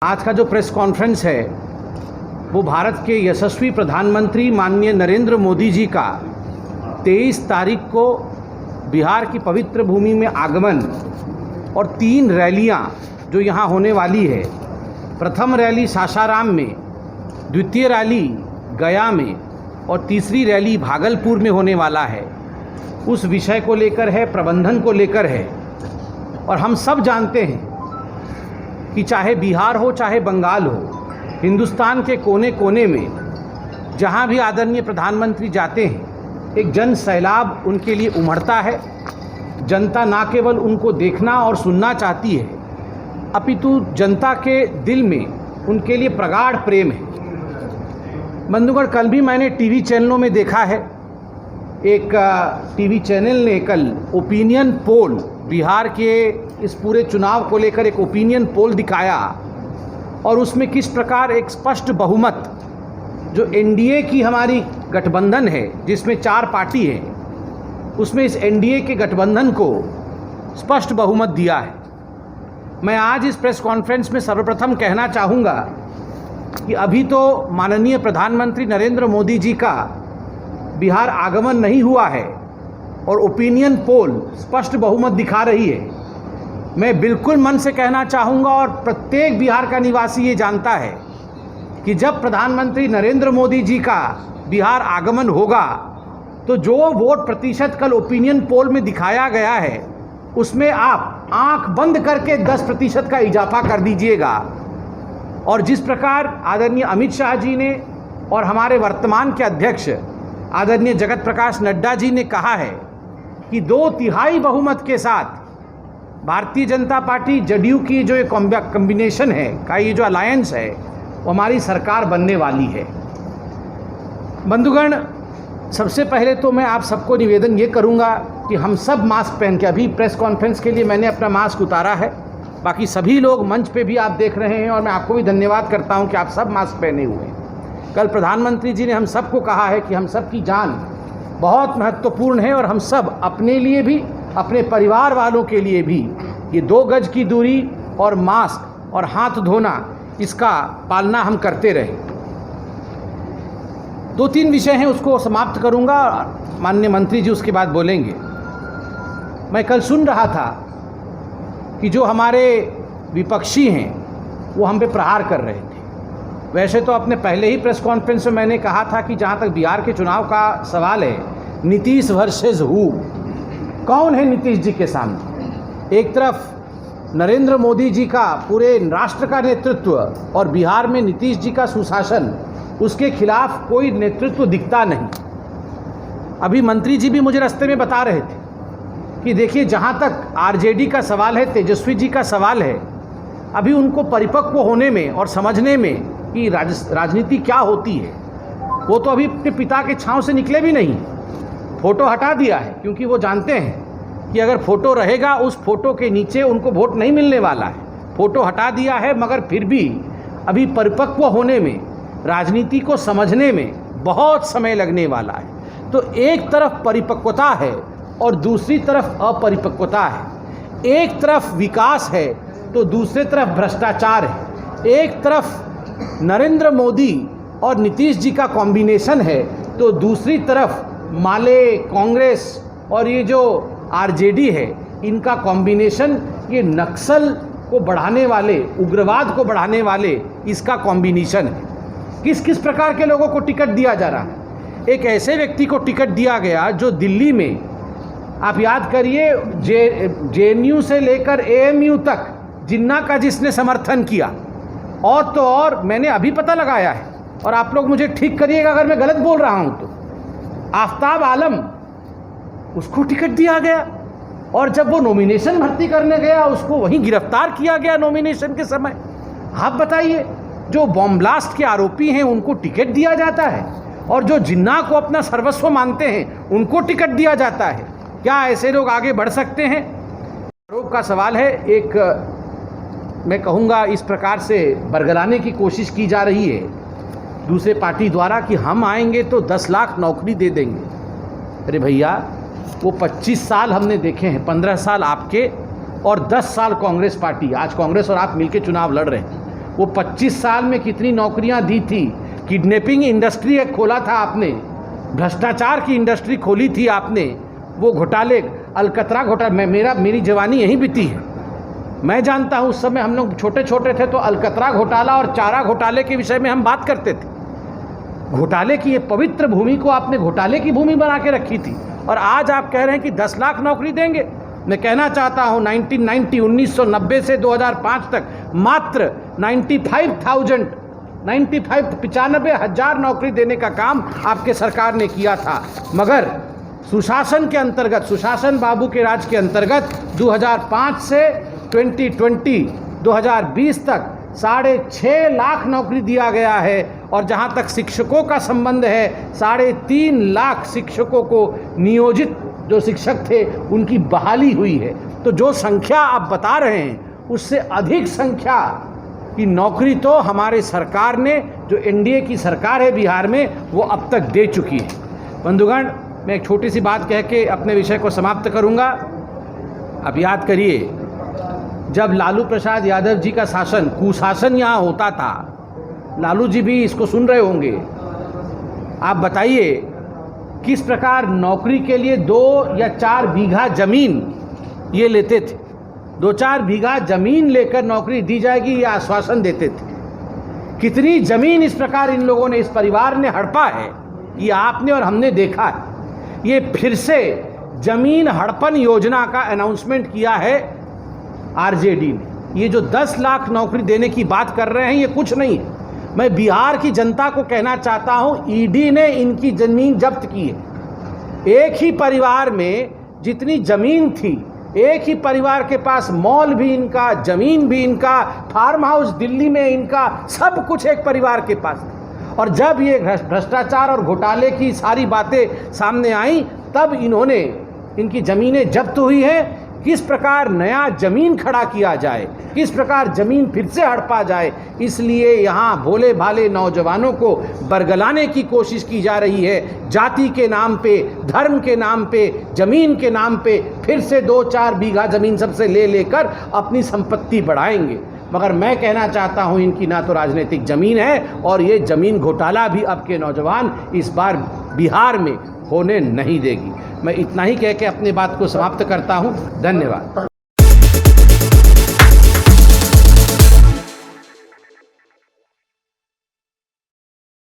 आज का जो प्रेस कॉन्फ्रेंस है वो भारत के यशस्वी प्रधानमंत्री माननीय नरेंद्र मोदी जी का 23 तारीख को बिहार की पवित्र भूमि में आगमन और 3 रैलियां जो यहां होने वाली है। प्रथम रैली सासाराम में, द्वितीय रैली गया में और तीसरी रैली भागलपुर में होने वाला है। उस विषय को लेकर है, प्रबंधन को लेकर है। और हम सब जानते हैं कि चाहे बिहार हो चाहे बंगाल हो, हिंदुस्तान के कोने कोने में जहाँ भी आदरणीय प्रधानमंत्री जाते हैं एक जन सैलाब उनके लिए उमड़ता है। जनता ना केवल उनको देखना और सुनना चाहती है, अपितु जनता के दिल में उनके लिए प्रगाढ़ प्रेम है। बंधुगण, कल भी मैंने टीवी चैनलों में देखा है, एक टीवी चैनल ने कल ओपिनियन पोल, बिहार के इस पूरे चुनाव को लेकर एक ओपिनियन पोल दिखाया और उसमें किस प्रकार एक स्पष्ट बहुमत जो एनडीए की हमारी गठबंधन है जिसमें 4 पार्टी हैं, उसमें इस एनडीए के गठबंधन को स्पष्ट बहुमत दिया है। मैं आज इस प्रेस कॉन्फ्रेंस में सर्वप्रथम कहना चाहूँगा कि अभी तो माननीय प्रधानमंत्री नरेंद्र मोदी जी का बिहार आगमन नहीं हुआ है और ओपिनियन पोल स्पष्ट बहुमत दिखा रही है। मैं बिल्कुल मन से कहना चाहूँगा और प्रत्येक बिहार का निवासी ये जानता है कि जब प्रधानमंत्री नरेंद्र मोदी जी का बिहार आगमन होगा तो जो वोट प्रतिशत कल ओपिनियन पोल में दिखाया गया है उसमें आप आंख बंद करके 10% का इजाफा कर दीजिएगा। और जिस प्रकार आदरणीय अमित शाह जी ने और हमारे वर्तमान के अध्यक्ष आदरणीय जगत प्रकाश नड्डा जी ने कहा है कि 2/3 बहुमत के साथ भारतीय जनता पार्टी जदयू की जो एक कॉम्बिनेशन है का ये जो अलायंस है वो हमारी सरकार बनने वाली है। बंधुगण, सबसे पहले तो मैं आप सबको निवेदन ये करूँगा कि हम सब मास्क पहन के, अभी प्रेस कॉन्फ्रेंस के लिए मैंने अपना मास्क उतारा है, बाकी सभी लोग मंच पे भी आप देख रहे हैं और मैं आपको भी धन्यवाद करता हूँ कि आप सब मास्क पहने हुए हैं। कल प्रधानमंत्री जी ने हम सबको कहा है कि हम सब की जान बहुत महत्वपूर्ण है और हम सब अपने लिए भी, अपने परिवार वालों के लिए भी ये 2 गज की दूरी और मास्क और हाथ धोना, इसका पालना हम करते रहें। 2-3 विषय हैं, उसको समाप्त करूंगा, माननीय मंत्री जी उसके बाद बोलेंगे। मैं कल सुन रहा था कि जो हमारे विपक्षी हैं वो हम पे प्रहार कर रहे थे। वैसे तो अपने पहले ही प्रेस कॉन्फ्रेंस में मैंने कहा था कि जहाँ तक बिहार के चुनाव का सवाल है, नीतीश वर्सेस हु, कौन है नीतीश जी के सामने? एक तरफ नरेंद्र मोदी जी का पूरे राष्ट्र का नेतृत्व और बिहार में नीतीश जी का सुशासन, उसके खिलाफ कोई नेतृत्व दिखता नहीं। अभी मंत्री जी भी मुझे रास्ते में बता रहे थे कि देखिए, जहाँ तक आरजेडी का सवाल है, तेजस्वी जी का सवाल है, अभी उनको परिपक्व होने में और समझने में कि राजनीति क्या होती है, वो तो अभी अपने पिता के छांव से निकले भी नहीं। फ़ोटो हटा दिया है क्योंकि वो जानते हैं कि अगर फ़ोटो रहेगा उस फोटो के नीचे उनको वोट नहीं मिलने वाला है। फ़ोटो हटा दिया है, मगर फिर भी अभी परिपक्व होने में, राजनीति को समझने में बहुत समय लगने वाला है। तो एक तरफ परिपक्वता है और दूसरी तरफ अपरिपक्वता है। एक तरफ विकास है तो दूसरी तरफ भ्रष्टाचार है। एक तरफ नरेंद्र मोदी और नीतीश जी का कॉम्बिनेशन है तो दूसरी तरफ माले, कांग्रेस और ये जो आरजेडी है, इनका कॉम्बिनेशन, ये नक्सल को बढ़ाने वाले, उग्रवाद को बढ़ाने वाले, इसका कॉम्बिनेशन है। किस किस प्रकार के लोगों को टिकट दिया जा रहा है? एक ऐसे व्यक्ति को टिकट दिया गया जो दिल्ली में, आप याद करिए, जेएनयू से लेकर एएमयू तक जिन्ना का जिसने समर्थन किया, और तो और मैंने अभी पता लगाया है, और आप लोग मुझे ठीक करिएगा अगर मैं गलत बोल रहा हूँ तो, आफ्ताब आलम, उसको टिकट दिया गया और जब वो नॉमिनेशन भर्ती करने गया उसको वहीं गिरफ्तार किया गया नॉमिनेशन के समय। आप बताइए, जो बॉम्ब ब्लास्ट के आरोपी हैं उनको टिकट दिया जाता है और जो जिन्ना को अपना सर्वस्व मानते हैं उनको टिकट दिया जाता है। क्या ऐसे लोग आगे बढ़ सकते हैं? आरोप का सवाल है। एक मैं कहूँगा इस प्रकार से बरगलाने की कोशिश की जा रही है दूसरे पार्टी द्वारा कि हम आएंगे तो 10 लाख नौकरी दे देंगे। अरे भैया, वो 25 साल हमने देखे हैं, 15 साल आपके और 10 साल कांग्रेस पार्टी। आज कांग्रेस और आप मिलकर चुनाव लड़ रहे हैं। वो 25 साल में कितनी नौकरियां दी थी। किडनैपिंग इंडस्ट्री एक खोला था आपने, भ्रष्टाचार की इंडस्ट्री खोली थी आपने, वो घोटाले, अलकतरा घोटाला, मेरी जवानी यहीं बीती है। मैं जानता हूँ उस समय हम लोग छोटे छोटे थे तो अलकतरा घोटाला और चारा घोटाले के विषय में हम बात करते थे। घोटाले की ये पवित्र भूमि को आपने घोटाले की भूमि बना के रखी थी, और आज आप कह रहे हैं कि 10 लाख नौकरी देंगे। मैं कहना चाहता हूँ 1990 से 2005 तक मात्र 95,000 नौकरी देने का काम आपके सरकार ने किया था। मगर सुशासन के अंतर्गत, सुशासन बाबू के राज के अंतर्गत 2005 से 2020 तक 6.5 लाख नौकरी दिया गया है। और जहां तक शिक्षकों का संबंध है, 3.5 लाख शिक्षकों को नियोजित जो शिक्षक थे उनकी बहाली हुई है। तो जो संख्या आप बता रहे हैं उससे अधिक संख्या की नौकरी तो हमारे सरकार ने, जो एनडीए की सरकार है बिहार में, वो अब तक दे चुकी है। बंधुगण, मैं एक छोटी सी बात कह के अपने विषय को समाप्त करूंगा। अब याद करिए, जब लालू प्रसाद यादव जी का शासन, कुशासन यहाँ होता था, लालू जी भी इसको सुन रहे होंगे, आप बताइए किस प्रकार नौकरी के लिए 2 या 4 बीघा जमीन ये लेते थे। 2-4 बीघा जमीन लेकर नौकरी दी जाएगी ये आश्वासन देते थे। कितनी जमीन इस प्रकार इन लोगों ने, इस परिवार ने हड़पा है, ये आपने और हमने देखा है। ये फिर से जमीन हड़पन योजना का अनाउंसमेंट किया है आरजेडी ने। ये जो 10 लाख नौकरी देने की बात कर रहे हैं ये कुछ नहीं है। मैं बिहार की जनता को कहना चाहता हूं, ईडी ने इनकी जमीन जब्त की है। एक ही परिवार में जितनी जमीन थी, एक ही परिवार के पास मॉल भी इनका, जमीन भी इनका, फार्म हाउस दिल्ली में इनका, सब कुछ एक परिवार के पास था। और जब ये भ्रष्टाचार और घोटाले की सारी बातें सामने आई, तब इन्होंने, इनकी ज़मीनें जब्त हुई हैं। किस प्रकार नया ज़मीन खड़ा किया जाए, किस प्रकार ज़मीन फिर से हड़पा जाए, इसलिए यहाँ भोले भाले नौजवानों को बरगलाने की कोशिश की जा रही है। जाति के नाम पे, धर्म के नाम पे, ज़मीन के नाम पे फिर से 2-4 बीघा ज़मीन सबसे ले लेकर अपनी संपत्ति बढ़ाएंगे। मगर मैं कहना चाहता हूं, इनकी ना तो राजनीतिक ज़मीन है, और ये ज़मीन घोटाला भी अब के नौजवान इस बार बिहार में होने नहीं देगी। मैं इतना ही कह के अपनी बात को समाप्त करता हूं। धन्यवाद।